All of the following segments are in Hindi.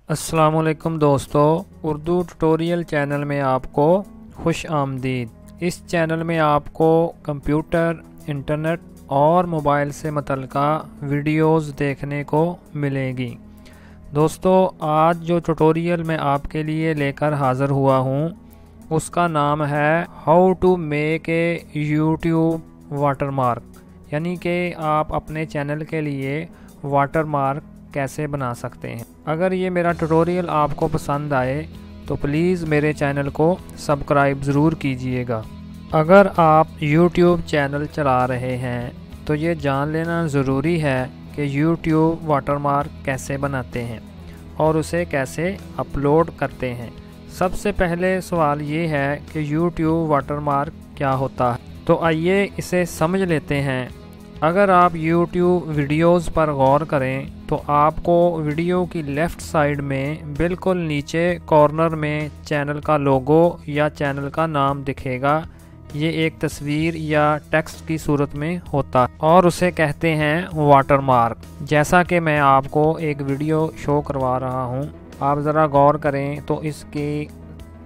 अस्सलामुअलैकुम दोस्तों, उर्दू ट्यूटोरियल चैनल में आपको खुश आमदीद। इस चैनल में आपको कंप्यूटर, इंटरनेट और मोबाइल से मुतल्लिका वीडियोस देखने को मिलेगी। दोस्तों, आज जो ट्यूटोरियल मैं आपके लिए लेकर हाज़िर हुआ हूँ उसका नाम है how to make a YouTube watermark, यानी कि आप अपने चैनल के लिए वाटरमार्क कैसे बना सकते हैं। अगर ये मेरा ट्यूटोरियल आपको पसंद आए तो प्लीज़ मेरे चैनल को सब्सक्राइब ज़रूर कीजिएगा। अगर आप YouTube चैनल चला रहे हैं तो ये जान लेना ज़रूरी है कि YouTube वाटरमार्क कैसे बनाते हैं और उसे कैसे अपलोड करते हैं। सबसे पहले सवाल ये है कि YouTube वाटरमार्क क्या होता है, तो आइए इसे समझ लेते हैं। अगर आप YouTube वीडियोस पर गौर करें तो आपको वीडियो की लेफ़्ट साइड में बिल्कुल नीचे कॉर्नर में चैनल का लोगो या चैनल का नाम दिखेगा। ये एक तस्वीर या टेक्स्ट की सूरत में होता है और उसे कहते हैं वाटरमार्क। जैसा कि मैं आपको एक वीडियो शो करवा रहा हूँ, आप ज़रा गौर करें तो इसके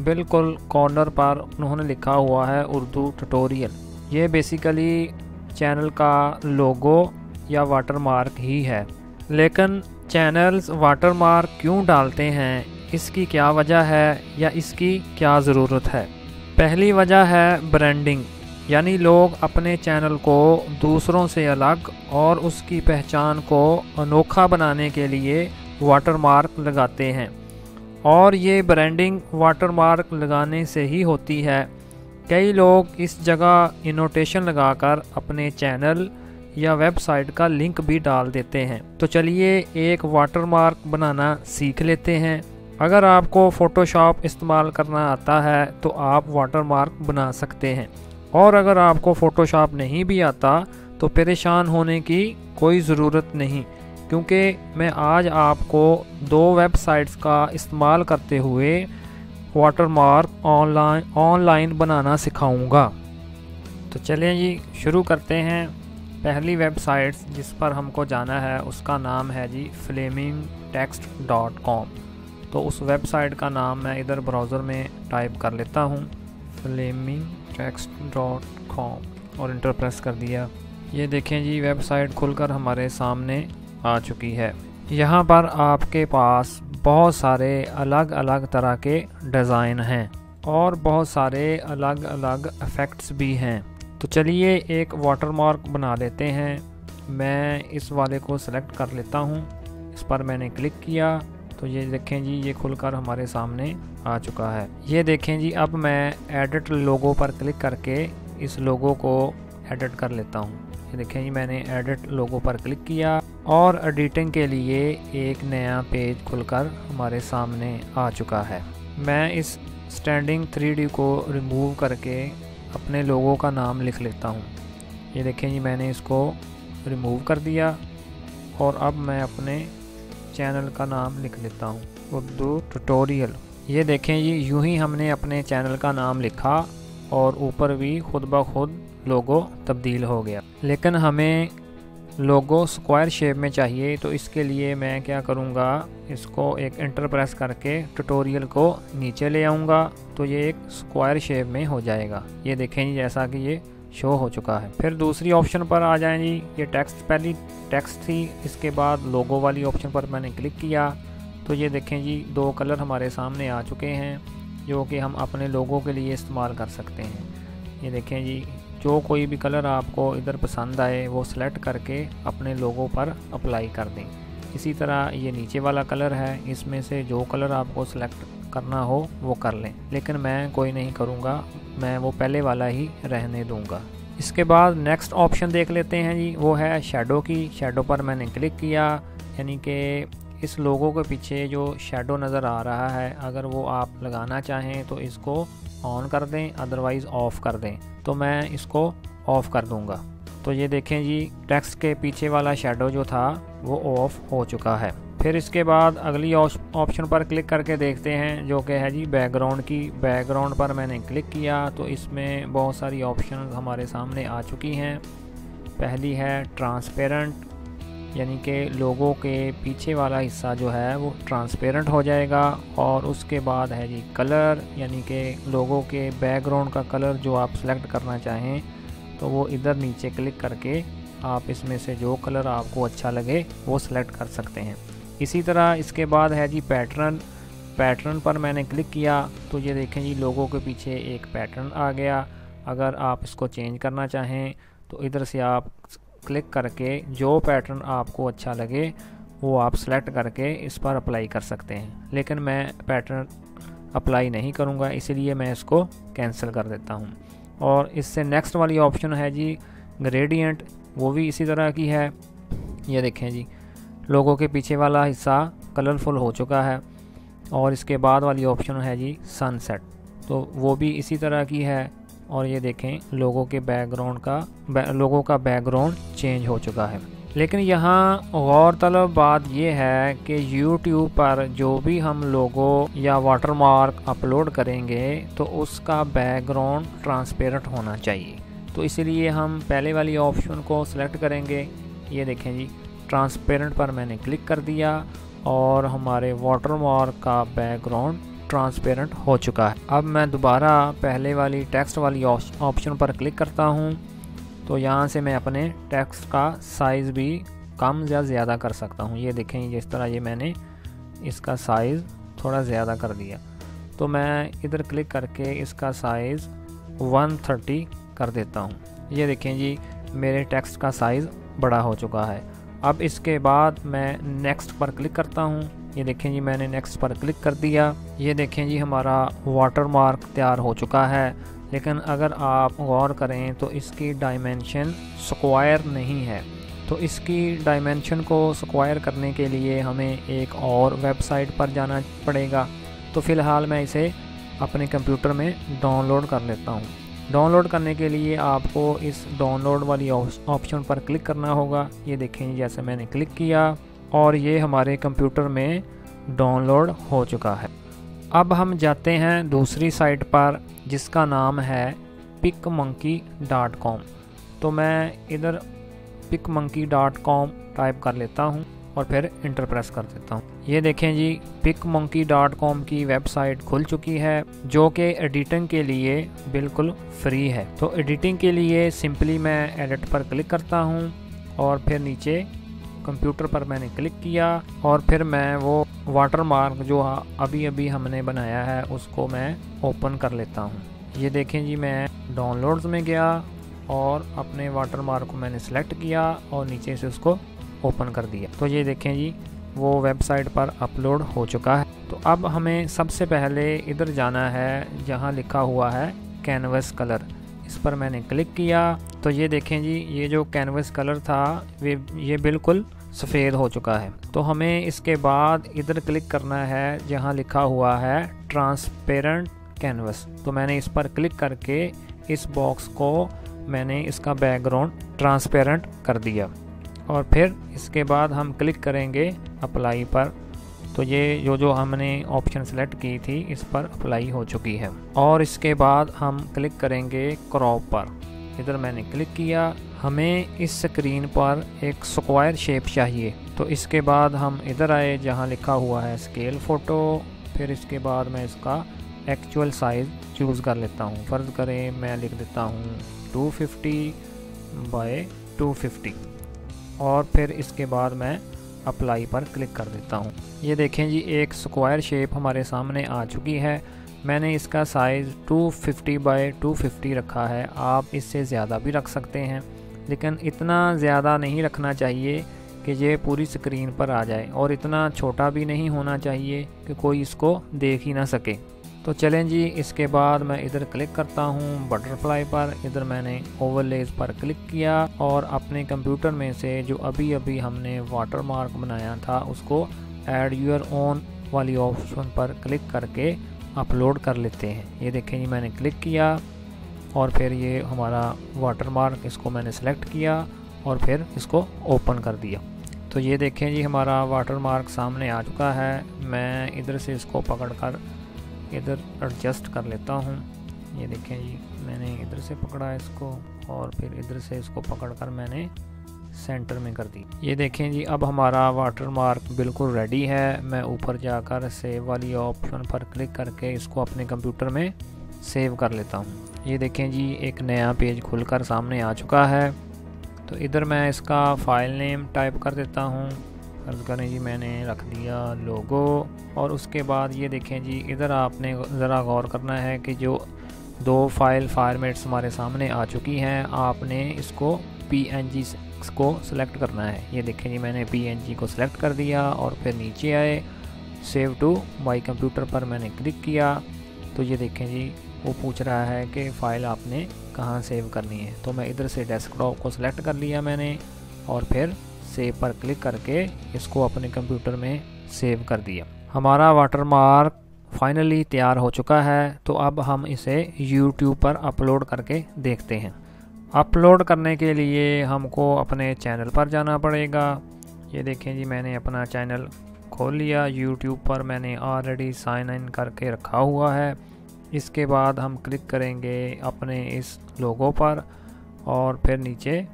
बिल्कुल कॉर्नर पर उन्होंने लिखा हुआ है उर्दू ट्यूटोरियल। ये बेसिकली चैनल का लोगो या वाटरमार्क ही है। लेकिन चैनल्स वाटरमार्क क्यों डालते हैं, इसकी क्या वजह है या इसकी क्या ज़रूरत है। पहली वजह है ब्रांडिंग, यानी लोग अपने चैनल को दूसरों से अलग और उसकी पहचान को अनोखा बनाने के लिए वाटरमार्क लगाते हैं। और ये ब्रांडिंग वाटरमार्क लगाने से ही होती है। कई लोग इस जगह इनोटेशन लगाकर अपने चैनल या वेबसाइट का लिंक भी डाल देते हैं। तो चलिए एक वाटरमार्क बनाना सीख लेते हैं। अगर आपको फ़ोटोशॉप इस्तेमाल करना आता है तो आप वाटरमार्क बना सकते हैं, और अगर आपको फ़ोटोशॉप नहीं भी आता तो परेशान होने की कोई ज़रूरत नहीं, क्योंकि मैं आज आपको 2 वेबसाइट्स का इस्तेमाल करते हुए वाटरमार्क ऑनलाइन बनाना सिखाऊंगा। तो चलिए जी शुरू करते हैं। पहली वेबसाइट जिस पर हमको जाना है उसका नाम है जी flamingtext.com। तो उस वेबसाइट का नाम मैं इधर ब्राउज़र में टाइप कर लेता हूँ, flamingtext.com, और इंटर प्रेस कर दिया। ये देखें जी वेबसाइट खुलकर हमारे सामने आ चुकी है। यहाँ पर आपके पास बहुत सारे अलग अलग तरह के डिज़ाइन हैं और बहुत सारे अलग अलग इफ़ेक्ट्स भी हैं। तो चलिए एक वाटरमार्क बना लेते हैं। मैं इस वाले को सेलेक्ट कर लेता हूँ। इस पर मैंने क्लिक किया तो ये देखें जी ये खुलकर हमारे सामने आ चुका है। ये देखें जी अब मैं एडिट लोगो पर क्लिक करके इस लोगो को एडिट कर लेता हूँ। ये देखें जी मैंने एडिट लोगो पर क्लिक किया और एडिटिंग के लिए एक नया पेज खुलकर हमारे सामने आ चुका है। मैं इस स्टैंडिंग 3D को रिमूव करके अपने लोगो का नाम लिख लेता हूँ। ये देखें जी मैंने इसको रिमूव कर दिया और अब मैं अपने चैनल का नाम लिख लेता हूँ, उर्दू ट्यूटोरियल। ये देखें जी यूँ ही हमने अपने चैनल का नाम लिखा और ऊपर भी खुद ब खुद लोगो तब्दील हो गया। लेकिन हमें लोगो स्क्वायर शेप में चाहिए, तो इसके लिए मैं क्या करूँगा, इसको एक इंटर प्रेस करके ट्यूटोरियल को नीचे ले आऊँगा तो ये एक स्क्वायर शेप में हो जाएगा। ये देखें जी जैसा कि ये शो हो चुका है। फिर दूसरी ऑप्शन पर आ जाएं जी। ये टेक्स्ट पहली टेक्स्ट थी, इसके बाद लोगो वाली ऑप्शन पर मैंने क्लिक किया तो ये देखें जी 2 कलर हमारे सामने आ चुके हैं जो कि हम अपने लोगो के लिए इस्तेमाल कर सकते हैं। ये देखें जी जो कोई भी कलर आपको इधर पसंद आए वो सिलेक्ट करके अपने लोगो पर अप्लाई कर दें। इसी तरह ये नीचे वाला कलर है, इसमें से जो कलर आपको सिलेक्ट करना हो वो कर लें, लेकिन मैं कोई नहीं करूँगा, मैं वो पहले वाला ही रहने दूँगा। इसके बाद नेक्स्ट ऑप्शन देख लेते हैं जी, वो है शैडो की। शैडो पर मैंने क्लिक किया, यानी कि इस लोगो के पीछे जो शैडो नज़र आ रहा है अगर वो आप लगाना चाहें तो इसको ऑन कर दें, अदरवाइज़ ऑफ़ कर दें। तो मैं इसको ऑफ़ कर दूंगा। तो ये देखें जी टेक्स्ट के पीछे वाला शैडो जो था वो ऑफ़ हो चुका है। फिर इसके बाद अगली ऑप्शन पर क्लिक करके देखते हैं जो कि है जी बैकग्राउंड की। बैकग्राउंड पर मैंने क्लिक किया तो इसमें बहुत सारी ऑप्शन हमारे सामने आ चुकी हैं। पहली है ट्रांसपेरेंट, यानी कि लोगो के पीछे वाला हिस्सा जो है वो ट्रांसपेरेंट हो जाएगा। और उसके बाद है जी कलर, यानी कि लोगो के बैकग्राउंड का कलर जो आप सेलेक्ट करना चाहें तो वो इधर नीचे क्लिक करके आप इसमें से जो कलर आपको अच्छा लगे वो सिलेक्ट कर सकते हैं। इसी तरह इसके बाद है जी पैटर्न पर मैंने क्लिक किया तो ये देखें जी लोगो के पीछे एक पैटर्न आ गया। अगर आप इसको चेंज करना चाहें तो इधर से आप क्लिक करके जो पैटर्न आपको अच्छा लगे वो आप सेलेक्ट करके इस पर अप्लाई कर सकते हैं। लेकिन मैं पैटर्न अप्लाई नहीं करूँगा, इसलिए मैं इसको कैंसिल कर देता हूँ। और इससे नेक्स्ट वाली ऑप्शन है जी ग्रेडियंट, वो भी इसी तरह की है। ये देखें जी लोगो के पीछे वाला हिस्सा कलरफुल हो चुका है। और इसके बाद वाली ऑप्शन है जी सनसेट, तो वो भी इसी तरह की है। और ये देखें लोगो के लोगो का बैकग्राउंड चेंज हो चुका है। लेकिन यहाँ गौरतलब बात यह है कि YouTube पर जो भी हम लोगो या वाटरमार्क अपलोड करेंगे तो उसका बैकग्राउंड ट्रांसपेरेंट होना चाहिए। तो इसलिए हम पहले वाली ऑप्शन को सिलेक्ट करेंगे। ये देखें जी ट्रांसपेरेंट पर मैंने क्लिक कर दिया और हमारे वाटरमार्क का बैकग्राउंड ट्रांसपेरेंट हो चुका है। अब मैं दोबारा पहले वाली टेक्स्ट वाली ऑप्शन पर क्लिक करता हूँ तो यहाँ से मैं अपने टेक्स्ट का साइज़ भी कम या ज़्यादा कर सकता हूँ। ये देखें जिस तरह ये मैंने इसका साइज़ थोड़ा ज़्यादा कर दिया, तो मैं इधर क्लिक करके इसका साइज़ 130 कर देता हूँ। ये देखें जी मेरे टेक्स्ट का साइज़ बड़ा हो चुका है। अब इसके बाद मैं नेक्स्ट पर क्लिक करता हूँ। ये देखें जी मैंने नेक्स्ट पर क्लिक कर दिया। ये देखें जी हमारा वाटरमार्क तैयार हो चुका है। लेकिन अगर आप गौर करें तो इसकी डायमेंशन स्क्वायर नहीं है। तो इसकी डायमेंशन को स्क्वायर करने के लिए हमें एक और वेबसाइट पर जाना पड़ेगा। तो फ़िलहाल मैं इसे अपने कंप्यूटर में डाउनलोड कर लेता हूँ। डाउनलोड करने के लिए आपको इस डाउनलोड वाली ऑप्शन पर क्लिक करना होगा। ये देखें जैसे मैंने क्लिक किया और ये हमारे कंप्यूटर में डाउनलोड हो चुका है। अब हम जाते हैं दूसरी साइट पर जिसका नाम है picmonkey.com। तो मैं इधर picmonkey.com टाइप कर लेता हूँ और फिर इंटर प्रेस कर देता हूँ। ये देखें जी picmonkey.com की वेबसाइट खुल चुकी है जो कि एडिटिंग के लिए बिल्कुल फ्री है। तो एडिटिंग के लिए सिंपली मैं एडिट पर क्लिक करता हूँ और फिर नीचे कंप्यूटर पर मैंने क्लिक किया और फिर मैं वो वाटरमार्क जो अभी हमने बनाया है उसको मैं ओपन कर लेता हूँ। ये देखें जी मैं डाउनलोड्स में गया और अपने वाटरमार्क को मैंने सेलेक्ट किया और नीचे से उसको ओपन कर दिया। तो ये देखें जी वो वेबसाइट पर अपलोड हो चुका है। तो अब हमें सबसे पहले इधर जाना है जहाँ लिखा हुआ है कैनवस कलर। इस पर मैंने क्लिक किया तो ये देखें जी ये जो कैनवस कलर था ये बिल्कुल सफ़ेद हो चुका है। तो हमें इसके बाद इधर क्लिक करना है जहाँ लिखा हुआ है ट्रांसपेरेंट कैनवस। तो मैंने इस पर क्लिक करके इस बॉक्स को मैंने इसका बैकग्राउंड ट्रांसपेरेंट कर दिया और फिर इसके बाद हम क्लिक करेंगे अप्लाई पर। तो ये जो हमने ऑप्शन सेलेक्ट की थी इस पर अप्लाई हो चुकी है। और इसके बाद हम क्लिक करेंगे क्रॉप पर। इधर मैंने क्लिक किया। हमें इस स्क्रीन पर एक स्क्वायर शेप चाहिए। तो इसके बाद हम इधर आए जहां लिखा हुआ है स्केल फ़ोटो। फिर इसके बाद मैं इसका एक्चुअल साइज़ चूज़ कर लेता हूं। फ़र्ज़ करें मैं लिख देता हूं 250 बाय 250 और फिर इसके बाद मैं अप्लाई पर क्लिक कर देता हूं। ये देखें जी एक स्क्वायर शेप हमारे सामने आ चुकी है। मैंने इसका साइज़ 250 बाय 250 रखा है। आप इससे ज़्यादा भी रख सकते हैं, लेकिन इतना ज़्यादा नहीं रखना चाहिए कि ये पूरी स्क्रीन पर आ जाए और इतना छोटा भी नहीं होना चाहिए कि कोई इसको देख ही ना सके। तो चलें जी इसके बाद मैं इधर क्लिक करता हूँ बटरफ्लाई पर। इधर मैंने ओवरलेज पर क्लिक किया और अपने कंप्यूटर में से जो अभी हमने वाटरमार्क बनाया था उसको ऐड यूर ओन वाली ऑप्शन पर क्लिक करके अपलोड कर लेते हैं। ये देखें जी मैंने क्लिक किया और फिर ये हमारा वाटरमार्क इसको मैंने सेलेक्ट किया और फिर इसको ओपन कर दिया। तो ये देखें जी हमारा वाटरमार्क सामने आ चुका है। मैं इधर से इसको पकड़कर इधर एडजस्ट कर लेता हूँ। ये देखें जी मैंने इधर से पकड़ा इसको और फिर इधर से इसको पकड़कर मैंने सेंटर में कर दी। ये देखें जी, अब हमारा वाटर मार्क बिल्कुल रेडी है। मैं ऊपर जाकर सेव वाली ऑप्शन पर क्लिक करके इसको अपने कंप्यूटर में सेव कर लेता हूँ। ये देखें जी, एक नया पेज खुलकर सामने आ चुका है। तो इधर मैं इसका फ़ाइल नेम टाइप कर देता हूँ। फर्ज करें जी मैंने रख दिया लोगो। और उसके बाद ये देखें जी, इधर आपने ज़रा गौर करना है कि जो दो फाइल फॉर्मेट्स हमारे सामने आ चुकी हैं, आपने इसको PNG को सिलेक्ट करना है। ये देखें जी, मैंने PNG को सिलेक्ट कर दिया और फिर नीचे आए सेव टू माई कंप्यूटर पर मैंने क्लिक किया। तो ये देखें जी, वो पूछ रहा है कि फ़ाइल आपने कहाँ सेव करनी है। तो मैं इधर से डेस्कटॉप को सिलेक्ट कर लिया मैंने और फिर सेव पर क्लिक करके इसको अपने कंप्यूटर में सेव कर दिया। हमारा वाटर मार्क फाइनली तैयार हो चुका है। तो अब हम इसे YouTube पर अपलोड करके देखते हैं। अपलोड करने के लिए हमको अपने चैनल पर जाना पड़ेगा। ये देखें जी, मैंने अपना चैनल खोल लिया। YouTube पर मैंने ऑलरेडी साइन इन करके रखा हुआ है। इसके बाद हम क्लिक करेंगे अपने इस लोगो पर और फिर नीचे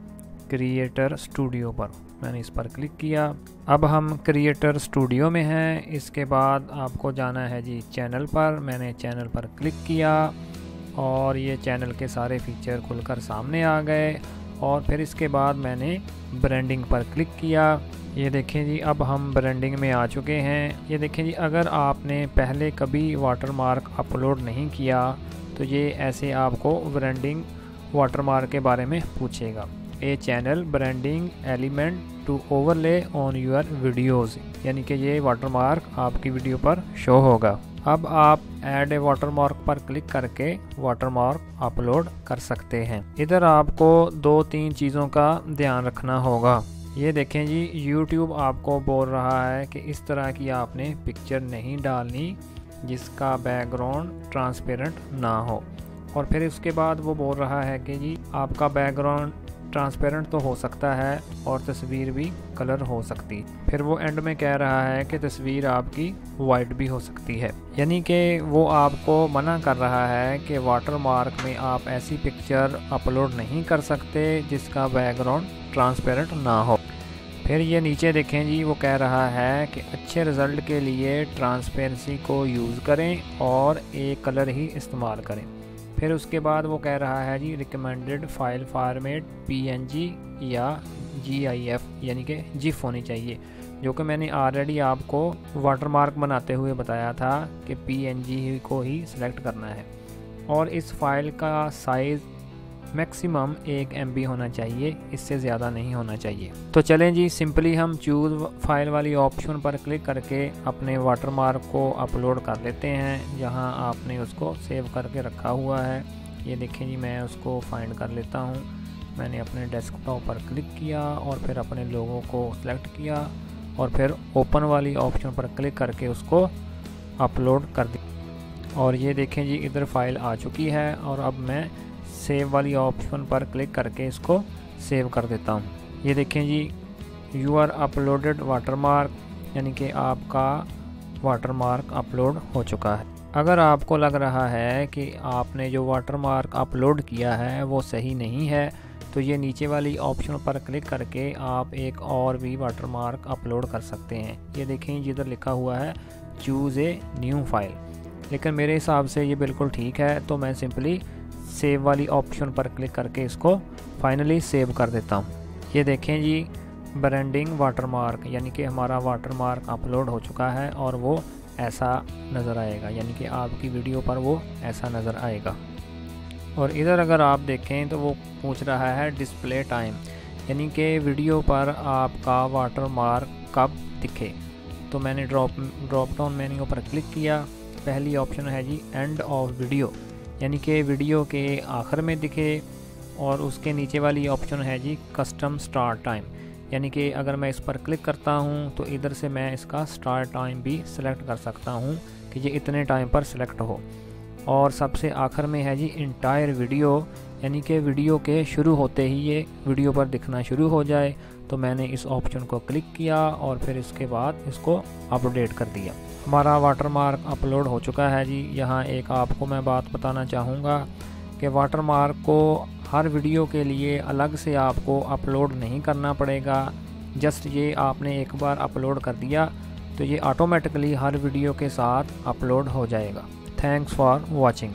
क्रिएटर स्टूडियो पर। मैंने इस पर क्लिक किया। अब हम क्रिएटर स्टूडियो में हैं। इसके बाद आपको जाना है जी चैनल पर। मैंने चैनल पर क्लिक किया और ये चैनल के सारे फीचर खुलकर सामने आ गए। और फिर इसके बाद मैंने ब्रांडिंग पर क्लिक किया। ये देखें जी, अब हम ब्रांडिंग में आ चुके हैं। ये देखें जी, अगर आपने पहले कभी वाटरमार्क अपलोड नहीं किया तो ये ऐसे आपको ब्रांडिंग वाटरमार्क के बारे में पूछेगा। A channel branding element to overlay on your videos, यानी कि ये वाटरमार्क आपकी वीडियो पर शो होगा। अब आप ऐड ए वाटरमार्क पर क्लिक करके वाटरमार्क अपलोड कर सकते हैं। इधर आपको 2-3 चीज़ों का ध्यान रखना होगा। ये देखें जी, YouTube आपको बोल रहा है कि इस तरह की आपने पिक्चर नहीं डालनी जिसका बैकग्राउंड ट्रांसपेरेंट ना हो। और फिर उसके बाद वो बोल रहा है कि जी आपका बैकग्राउंड ट्रांसपेरेंट तो हो सकता है और तस्वीर भी कलर हो सकती। फिर वो एंड में कह रहा है कि तस्वीर आपकी वाइट भी हो सकती है, यानी कि वो आपको मना कर रहा है कि वाटरमार्क में आप ऐसी पिक्चर अपलोड नहीं कर सकते जिसका बैकग्राउंड ट्रांसपेरेंट ना हो। फिर ये नीचे देखें जी, वो कह रहा है कि अच्छे रिज़ल्ट के लिए ट्रांसपेरेंसी को यूज़ करें और एक कलर ही इस्तेमाल करें। फिर उसके बाद वो कह रहा है जी रिकमेंडेड फाइल फॉर्मेट PNG या GIF यानी कि GIF होनी चाहिए, जो कि मैंने ऑलरेडी आपको वाटरमार्क बनाते हुए बताया था कि PNG को ही सिलेक्ट करना है। और इस फाइल का साइज़ मैक्सिमम 1 MB होना चाहिए, इससे ज़्यादा नहीं होना चाहिए। तो चलें जी, सिंपली हम चूज़ फाइल वाली ऑप्शन पर क्लिक करके अपने वाटरमार्क को अपलोड कर लेते हैं जहां आपने उसको सेव करके रखा हुआ है। ये देखें जी, मैं उसको फाइंड कर लेता हूं। मैंने अपने डेस्कटॉप पर क्लिक किया और फिर अपने लोगों को सिलेक्ट किया और फिर ओपन वाली ऑप्शन पर क्लिक करके उसको अपलोड कर दिया। और ये देखें जी, इधर फाइल आ चुकी है और अब मैं सेव वाली ऑप्शन पर क्लिक करके इसको सेव कर देता हूँ। ये देखें जी, यू आर अपलोडेड वाटरमार्क, यानी कि आपका वाटरमार्क अपलोड हो चुका है। अगर आपको लग रहा है कि आपने जो वाटरमार्क अपलोड किया है वो सही नहीं है तो ये नीचे वाली ऑप्शन पर क्लिक करके आप एक और भी वाटरमार्क अपलोड कर सकते हैं। ये देखें जिधर लिखा हुआ है चूज़ ए न्यू फाइल, लेकिन मेरे हिसाब से ये बिल्कुल ठीक है। तो मैं सिंपली सेव वाली ऑप्शन पर क्लिक करके इसको फाइनली सेव कर देता हूँ। ये देखें जी, ब्रांडिंग वाटरमार्क यानी कि हमारा वाटरमार्क अपलोड हो चुका है और वो ऐसा नज़र आएगा, यानी कि आपकी वीडियो पर वो ऐसा नज़र आएगा। और इधर अगर आप देखें तो वो पूछ रहा है डिस्प्ले टाइम, यानी कि वीडियो पर आपका वाटरमार्क कब दिखे। तो मैंने ड्रॉप डाउन मेन्यू पर क्लिक किया। पहली ऑप्शन है जी एंड ऑफ वीडियो, यानी कि वीडियो के आखिर में दिखे। और उसके नीचे वाली ऑप्शन है जी कस्टम स्टार्ट टाइम, यानी कि अगर मैं इस पर क्लिक करता हूं तो इधर से मैं इसका स्टार्ट टाइम भी सिलेक्ट कर सकता हूं कि ये इतने टाइम पर सिलेक्ट हो। और सबसे आखिर में है जी इंटायर वीडियो, यानी कि वीडियो के शुरू होते ही ये वीडियो पर दिखना शुरू हो जाए। तो मैंने इस ऑप्शन को क्लिक किया और फिर इसके बाद इसको अपडेट कर दिया। हमारा वाटरमार्क अपलोड हो चुका है जी। यहाँ एक आपको मैं बात बताना चाहूँगा कि वाटरमार्क को हर वीडियो के लिए अलग से आपको अपलोड नहीं करना पड़ेगा। जस्ट ये आपने एक बार अपलोड कर दिया तो ये ऑटोमेटिकली हर वीडियो के साथ अपलोड हो जाएगा। Thanks for watching.